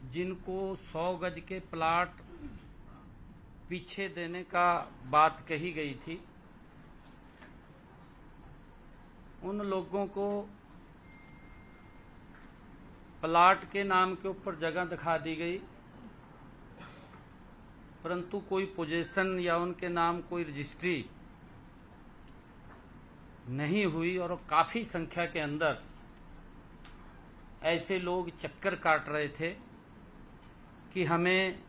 जिनको 100 गज के प्लाट पीछे देने का बात कही गई थी, उन लोगों को प्लाट के नाम के ऊपर जगह दिखा दी गई, परंतु कोई पोजीशन या उनके नाम कोई रजिस्ट्री नहीं हुई और काफी संख्या के अंदर ऐसे लोग चक्कर काट रहे थे कि हमें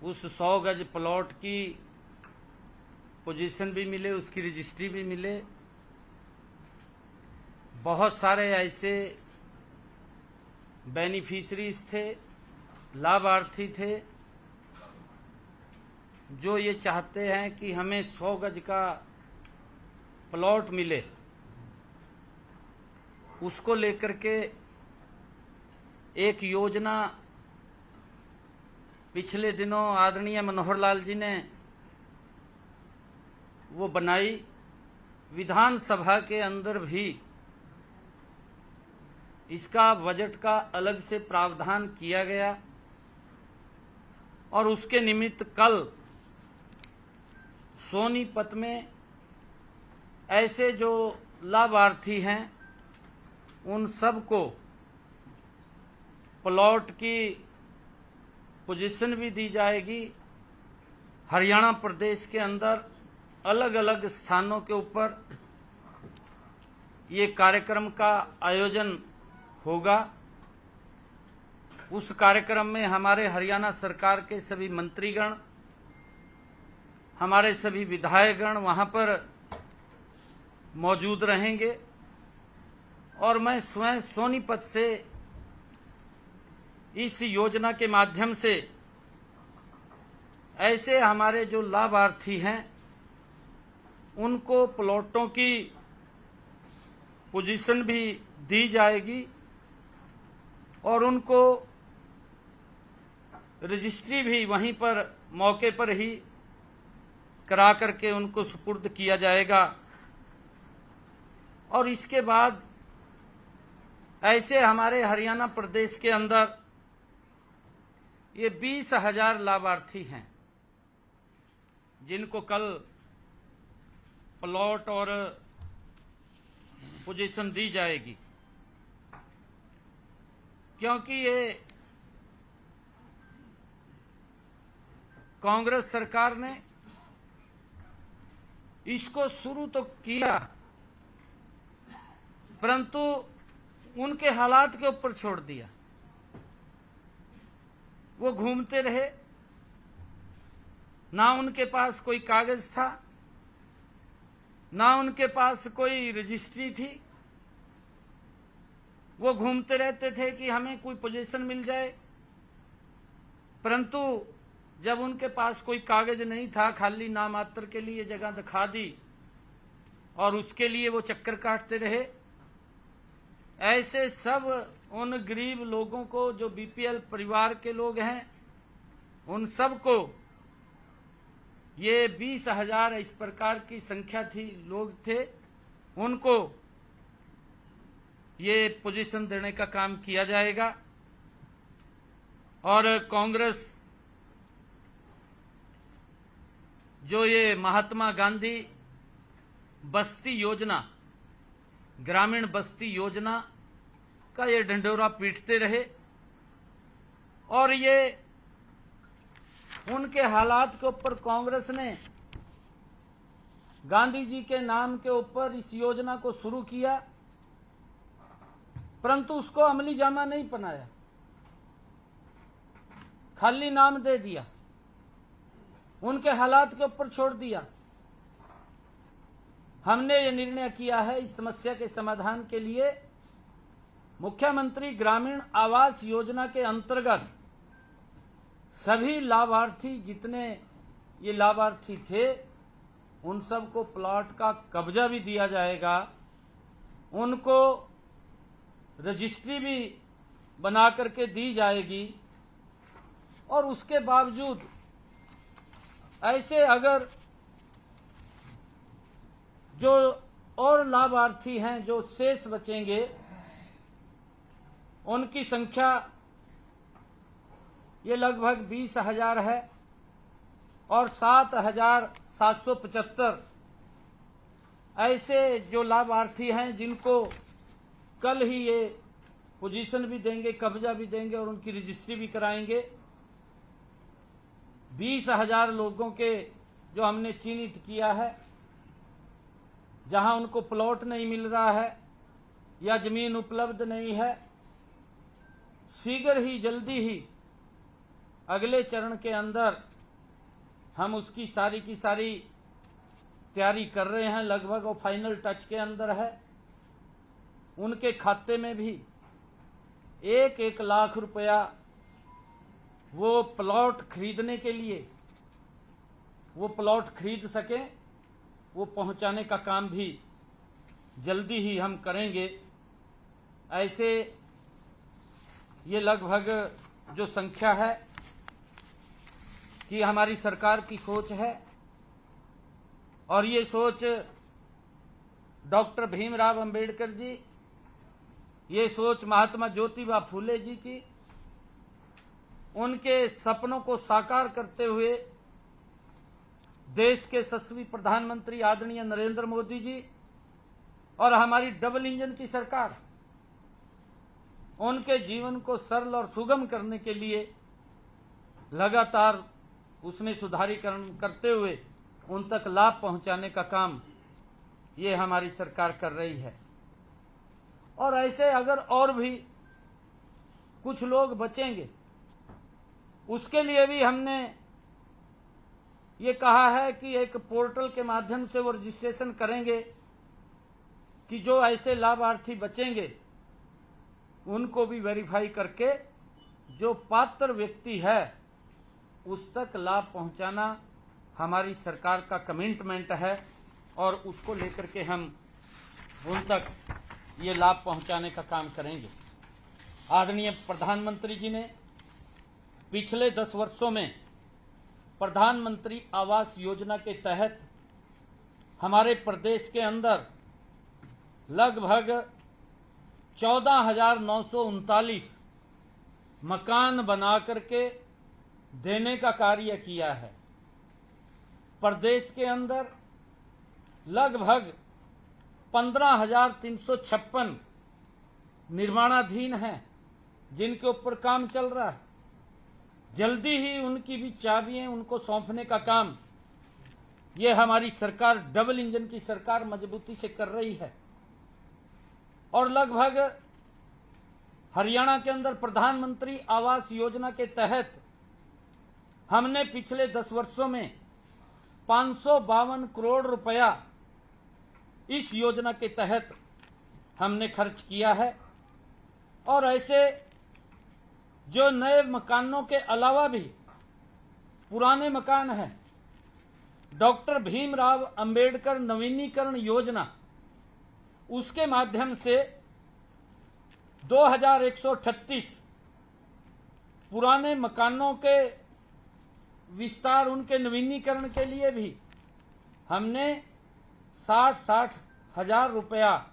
उस 100 गज प्लॉट की पोजीशन भी मिले, उसकी रजिस्ट्री भी मिले। बहुत सारे ऐसे बेनिफिशरीज थे, लाभार्थी थे, जो ये चाहते हैं कि हमें 100 गज का प्लॉट मिले। उसको लेकर के एक योजना पिछले दिनों आदरणीय मनोहर लाल जी ने वो बनाई। विधानसभा के अंदर भी इसका बजट का अलग से प्रावधान किया गया और उसके निमित्त कल सोनीपत में ऐसे जो लाभार्थी हैं उन सबको प्लॉट की पोजीशन भी दी जाएगी। हरियाणा प्रदेश के अंदर अलग अलग स्थानों के ऊपर ये कार्यक्रम का आयोजन होगा। उस कार्यक्रम में हमारे हरियाणा सरकार के सभी मंत्रीगण, हमारे सभी विधायकगण वहां पर मौजूद रहेंगे और मैं स्वयं सोनीपत से इस योजना के माध्यम से ऐसे हमारे जो लाभार्थी हैं उनको प्लॉटों की पोजीशन भी दी जाएगी और उनको रजिस्ट्री भी वहीं पर मौके पर ही करा करके उनको सुपुर्द किया जाएगा। और इसके बाद ऐसे हमारे हरियाणा प्रदेश के अंदर ये 20,000 लाभार्थी हैं जिनको कल प्लॉट और पोजीशन दी जाएगी, क्योंकि ये कांग्रेस सरकार ने इसको शुरू तो किया परंतु उनके हालात के ऊपर छोड़ दिया। वो घूमते रहे, ना उनके पास कोई कागज था, ना उनके पास कोई रजिस्ट्री थी। वो घूमते रहते थे कि हमें कोई पोजीशन मिल जाए, परंतु जब उनके पास कोई कागज नहीं था, खाली नामात्र के लिए जगह दिखा दी और उसके लिए वो चक्कर काटते रहे। ऐसे सब उन गरीब लोगों को जो बीपीएल परिवार के लोग हैं उन सब को ये 20,000 इस प्रकार की संख्या थी, लोग थे, उनको ये पोजीशन देने का काम किया जाएगा। और कांग्रेस जो ये महात्मा गांधी बस्ती योजना, ग्रामीण बस्ती योजना का ये ढंढोरा पीटते रहे और ये उनके हालात के ऊपर कांग्रेस ने गांधी जी के नाम के ऊपर इस योजना को शुरू किया, परंतु उसको अमली जामा नहीं बनाया, खाली नाम दे दिया, उनके हालात के ऊपर छोड़ दिया। हमने ये निर्णय किया है इस समस्या के समाधान के लिए मुख्यमंत्री ग्रामीण आवास योजना के अंतर्गत सभी लाभार्थी, जितने ये लाभार्थी थे, उन सबको प्लॉट का कब्जा भी दिया जाएगा, उनको रजिस्ट्री भी बना करके दी जाएगी। और उसके बावजूद ऐसे अगर जो और लाभार्थी हैं जो शेष बचेंगे, उनकी संख्या ये लगभग 20,000 है और 7,775 ऐसे जो लाभार्थी हैं जिनको कल ही ये पोजीशन भी देंगे, कब्जा भी देंगे और उनकी रजिस्ट्री भी कराएंगे। 20,000 लोगों के जो हमने चिन्हित किया है, जहां उनको प्लॉट नहीं मिल रहा है या जमीन उपलब्ध नहीं है, शीघ्र ही जल्दी ही अगले चरण के अंदर हम उसकी सारी की सारी तैयारी कर रहे हैं, लगभग वो फाइनल टच के अंदर है। उनके खाते में भी 1-1 लाख रुपया वो प्लॉट खरीदने के लिए वो प्लॉट खरीद सकें, वो पहुंचाने का काम भी जल्दी ही हम करेंगे। ऐसे ये लगभग जो संख्या है कि हमारी सरकार की सोच है और ये सोच डॉक्टर भीमराव अंबेडकर जी, ये सोच महात्मा ज्योतिबा फूले जी की, उनके सपनों को साकार करते हुए देश के यशस्वी प्रधानमंत्री आदरणीय नरेंद्र मोदी जी और हमारी डबल इंजन की सरकार उनके जीवन को सरल और सुगम करने के लिए लगातार उसमें सुधारीकरण करते हुए उन तक लाभ पहुंचाने का काम ये हमारी सरकार कर रही है। और ऐसे अगर और भी कुछ लोग बचेंगे, उसके लिए भी हमने ये कहा है कि एक पोर्टल के माध्यम से वो रजिस्ट्रेशन करेंगे कि जो ऐसे लाभार्थी बचेंगे उनको भी वेरीफाई करके जो पात्र व्यक्ति है उस तक लाभ पहुंचाना हमारी सरकार का कमिटमेंट है और उसको लेकर के हम उन तक ये लाभ पहुंचाने का काम करेंगे। आदरणीय प्रधानमंत्री जी ने पिछले 10 वर्षों में प्रधानमंत्री आवास योजना के तहत हमारे प्रदेश के अंदर लगभग 14,939 मकान बना करके देने का कार्य किया है। प्रदेश के अंदर लगभग 15,356 निर्माणाधीन हैं जिनके ऊपर काम चल रहा है। जल्दी ही उनकी भी चाबियां उनको सौंपने का काम ये हमारी सरकार, डबल इंजन की सरकार मजबूती से कर रही है। और लगभग हरियाणा के अंदर प्रधानमंत्री आवास योजना के तहत हमने पिछले 10 वर्षों में 552 करोड़ रुपया इस योजना के तहत हमने खर्च किया है। और ऐसे जो नए मकानों के अलावा भी पुराने मकान हैं, डॉक्टर भीमराव अंबेडकर नवीनीकरण योजना, उसके माध्यम से 2138 पुराने मकानों के विस्तार, उनके नवीनीकरण के लिए भी हमने 60 हजार रुपया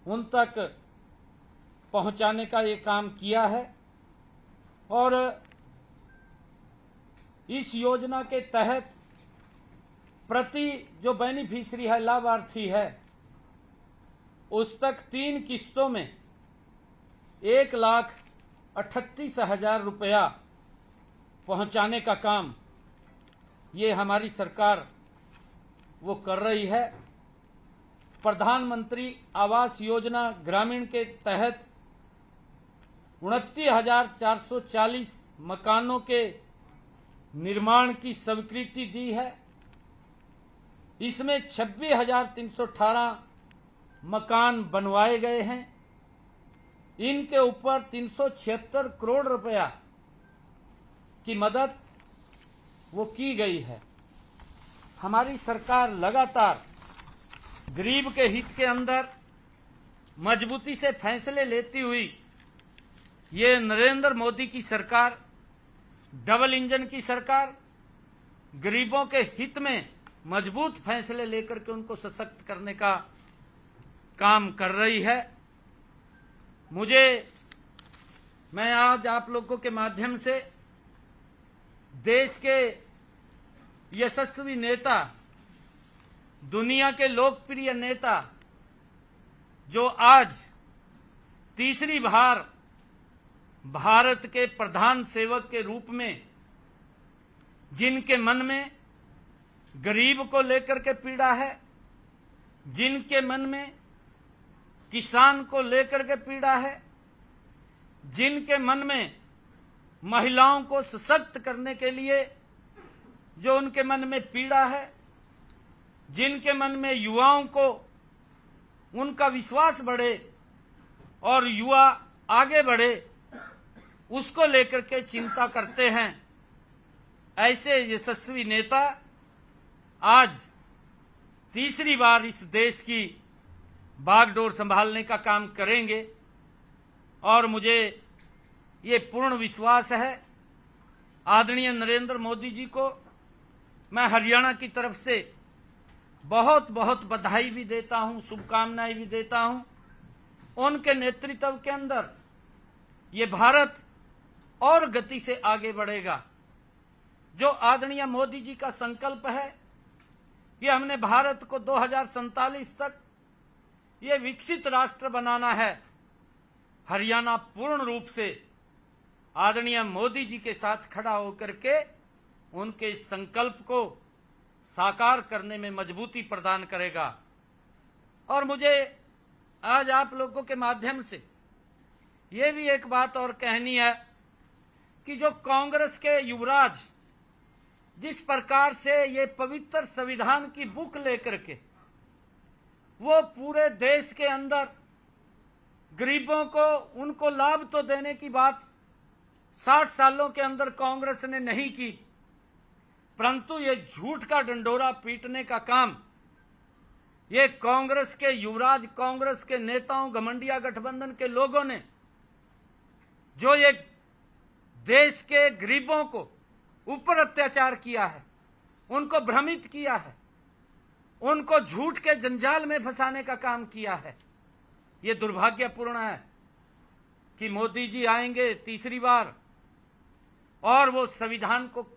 उन तक पहुंचाने का ये काम किया है। और इस योजना के तहत प्रति जो बेनिफिशियरी है, लाभार्थी है, उस तक 3 किस्तों में 1,38,000 रुपया पहुंचाने का काम ये हमारी सरकार वो कर रही है। प्रधानमंत्री आवास योजना ग्रामीण के तहत 29,440 मकानों के निर्माण की स्वीकृति दी है। इसमें 26,318 मकान बनवाए गए हैं। इनके ऊपर 376 करोड़ रुपया की मदद वो की गई है। हमारी सरकार लगातार गरीब के हित के अंदर मजबूती से फैसले लेती हुई ये नरेंद्र मोदी की सरकार, डबल इंजन की सरकार, गरीबों के हित में मजबूत फैसले लेकर के उनको सशक्त करने का काम कर रही है। मैं आज आप लोगों के माध्यम से देश के यशस्वी नेता, दुनिया के लोकप्रिय नेता, जो आज तीसरी बार भारत के प्रधान सेवक के रूप में, जिनके मन में गरीब को लेकर के पीड़ा है, जिनके मन में किसान को लेकर के पीड़ा है, जिनके मन में महिलाओं को सशक्त करने के लिए जो उनके मन में पीड़ा है, जिनके मन में युवाओं को उनका विश्वास बढ़े और युवा आगे बढ़े, उसको लेकर के चिंता करते हैं, ऐसे यशस्वी नेता आज तीसरी बार इस देश की बागडोर संभालने का काम करेंगे। और मुझे ये पूर्ण विश्वास है, आदरणीय नरेंद्र मोदी जी को मैं हरियाणा की तरफ से बहुत बहुत बधाई भी देता हूं, शुभकामनाएं भी देता हूं। उनके नेतृत्व के अंदर ये भारत और गति से आगे बढ़ेगा। जो आदरणीय मोदी जी का संकल्प है कि हमने भारत को 2047 तक ये विकसित राष्ट्र बनाना है, हरियाणा पूर्ण रूप से आदरणीय मोदी जी के साथ खड़ा होकर के उनके संकल्प को साकार करने में मजबूती प्रदान करेगा। और मुझे आज आप लोगों के माध्यम से ये भी एक बात और कहनी है कि जो कांग्रेस के युवराज जिस प्रकार से ये पवित्र संविधान की बुक लेकर के वो पूरे देश के अंदर गरीबों को उनको लाभ तो देने की बात 60 सालों के अंदर कांग्रेस ने नहीं की, परंतु ये झूठ का डंडोरा पीटने का काम ये कांग्रेस के युवराज, कांग्रेस के नेताओं, घमंडिया गठबंधन के लोगों ने जो ये देश के गरीबों को ऊपर अत्याचार किया है, उनको भ्रमित किया है, उनको झूठ के जंजाल में फंसाने का काम किया है, ये दुर्भाग्यपूर्ण है कि मोदी जी आएंगे तीसरी बार और वो संविधान को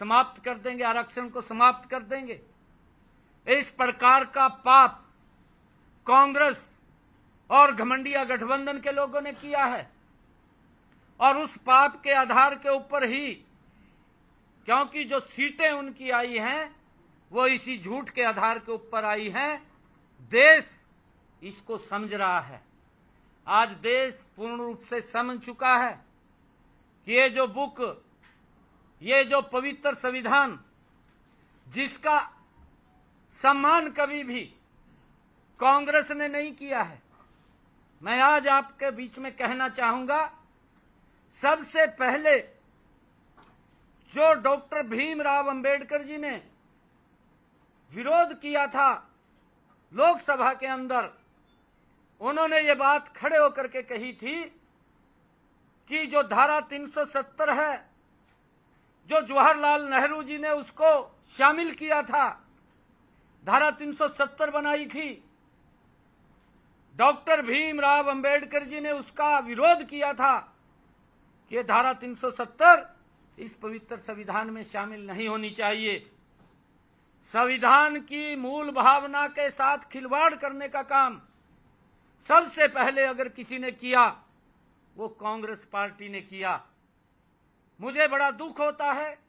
समाप्त कर देंगे, आरक्षण को समाप्त कर देंगे। इस प्रकार का पाप कांग्रेस और घमंडिया गठबंधन के लोगों ने किया है और उस पाप के आधार के ऊपर ही, क्योंकि जो सीटें उनकी आई हैं वो इसी झूठ के आधार के ऊपर आई हैं, देश इसको समझ रहा है। आज देश पूर्ण रूप से समझ चुका है कि ये जो बुक, ये जो पवित्र संविधान जिसका सम्मान कभी भी कांग्रेस ने नहीं किया है, मैं आज आपके बीच में कहना चाहूंगा, सबसे पहले जो डॉक्टर भीमराव अंबेडकर जी ने विरोध किया था लोकसभा के अंदर, उन्होंने ये बात खड़े होकर के कही थी कि जो धारा 370 है, जो जवाहरलाल नेहरू जी ने उसको शामिल किया था, धारा 370 बनाई थी, डॉक्टर भीमराव अंबेडकर जी ने उसका विरोध किया था कि ये धारा 370 इस पवित्र संविधान में शामिल नहीं होनी चाहिए। संविधान की मूल भावना के साथ खिलवाड़ करने का काम सबसे पहले अगर किसी ने किया वो कांग्रेस पार्टी ने किया। मुझे बड़ा दुख होता है,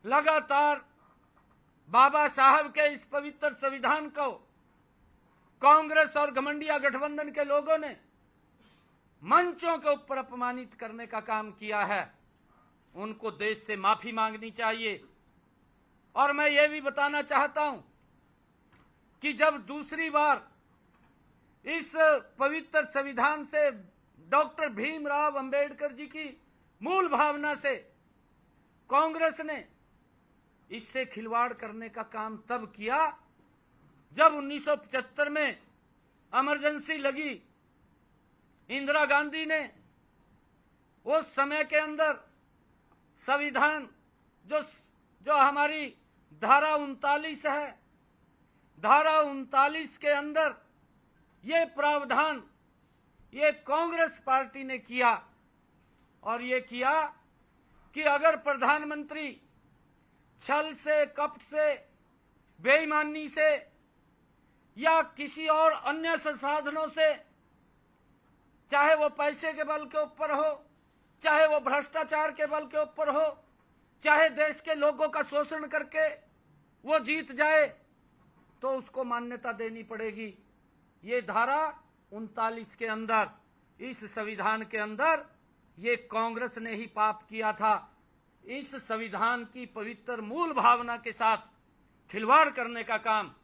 लगातार बाबा साहब के इस पवित्र संविधान को कांग्रेस और घमंडिया गठबंधन के लोगों ने मंचों के ऊपर अपमानित करने का काम किया है। उनको देश से माफी मांगनी चाहिए। और मैं ये भी बताना चाहता हूं कि जब दूसरी बार इस पवित्र संविधान से, डॉक्टर भीमराव अंबेडकर जी की मूल भावना से कांग्रेस ने इससे खिलवाड़ करने का काम तब किया जब 1975 में इमरजेंसी लगी। इंदिरा गांधी ने उस समय के अंदर संविधान जो हमारी धारा 39 है, धारा 39 के अंदर ये प्रावधान ये कांग्रेस पार्टी ने किया। और ये किया कि अगर प्रधानमंत्री छल से, कपट से, बेईमानी से या किसी और अन्य संसाधनों से, चाहे वो पैसे के बल के ऊपर हो, चाहे वो भ्रष्टाचार के बल के ऊपर हो, चाहे देश के लोगों का शोषण करके वो जीत जाए, तो उसको मान्यता देनी पड़ेगी। ये धारा 39 के अंदर, इस संविधान के अंदर ये कांग्रेस ने ही पाप किया था। इस संविधान की पवित्र मूल भावना के साथ खिलवाड़ करने का काम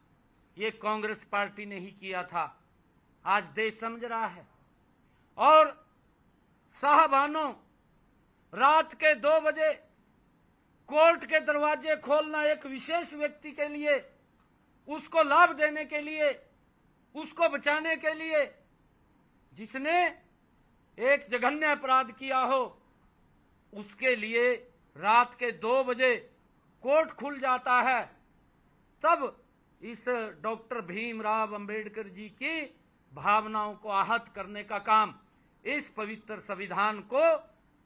ये कांग्रेस पार्टी ने ही किया था। आज देश समझ रहा है। और साहबानों, रात के 2 बजे कोर्ट के दरवाजे खोलना एक विशेष व्यक्ति के लिए, उसको लाभ देने के लिए, उसको बचाने के लिए, जिसने एक जघन्य अपराध किया हो, उसके लिए रात के 2 बजे कोर्ट खुल जाता है। तब इस डॉक्टर भीमराव अंबेडकर जी की भावनाओं को आहत करने का काम, इस पवित्र संविधान को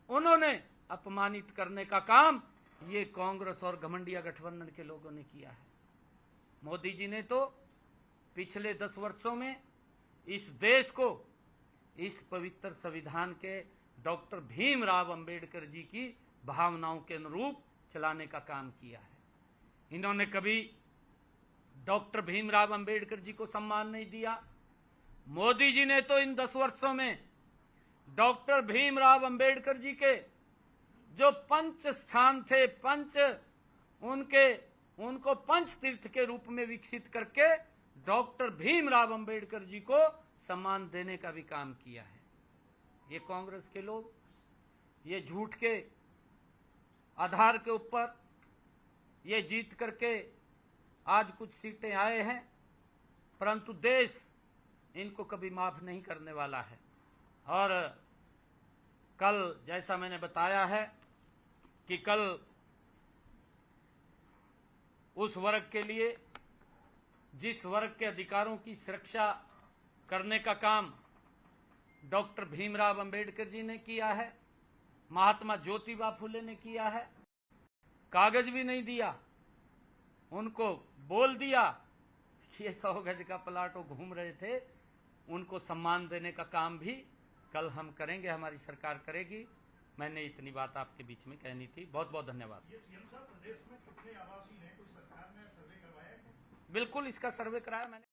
उन्होंने अपमानित करने का काम ये कांग्रेस और घमंडिया गठबंधन के लोगों ने किया है। मोदी जी ने तो पिछले 10 वर्षों में इस देश को इस पवित्र संविधान के डॉक्टर भीमराव अंबेडकर जी की भावनाओं के अनुरूप चलाने का काम किया है। इन्होंने कभी डॉक्टर भीमराव अंबेडकर जी को सम्मान नहीं दिया। मोदी जी ने तो इन 10 वर्षों में डॉक्टर भीमराव अंबेडकर जी के जो पंच स्थान थे, उनको पंच तीर्थ के रूप में विकसित करके डॉक्टर भीमराव अंबेडकर जी को सम्मान देने का भी काम किया है। ये कांग्रेस के लोग ये झूठ के आधार के ऊपर ये जीत करके आज कुछ सीटें आए हैं, परंतु देश इनको कभी माफ नहीं करने वाला है। और कल जैसा मैंने बताया है कि कल उस वर्ग के लिए, जिस वर्ग के अधिकारों की सुरक्षा करने का काम डॉक्टर भीमराव अंबेडकर जी ने किया है, महात्मा ज्योतिबा फुले ने किया है, कागज भी नहीं दिया, उनको बोल दिया ये 100 गज का प्लाट वो घूम रहे थे, उनको सम्मान देने का काम भी कल हम करेंगे, हमारी सरकार करेगी। मैंने इतनी बात आपके बीच में कहनी थी। बहुत बहुत धन्यवाद। ये सीएम साहब, प्रदेश में कितने आवासीय हैं, कोई सरकार ने सर्वे करवाया है? बिल्कुल, इसका सर्वे कराया मैंने।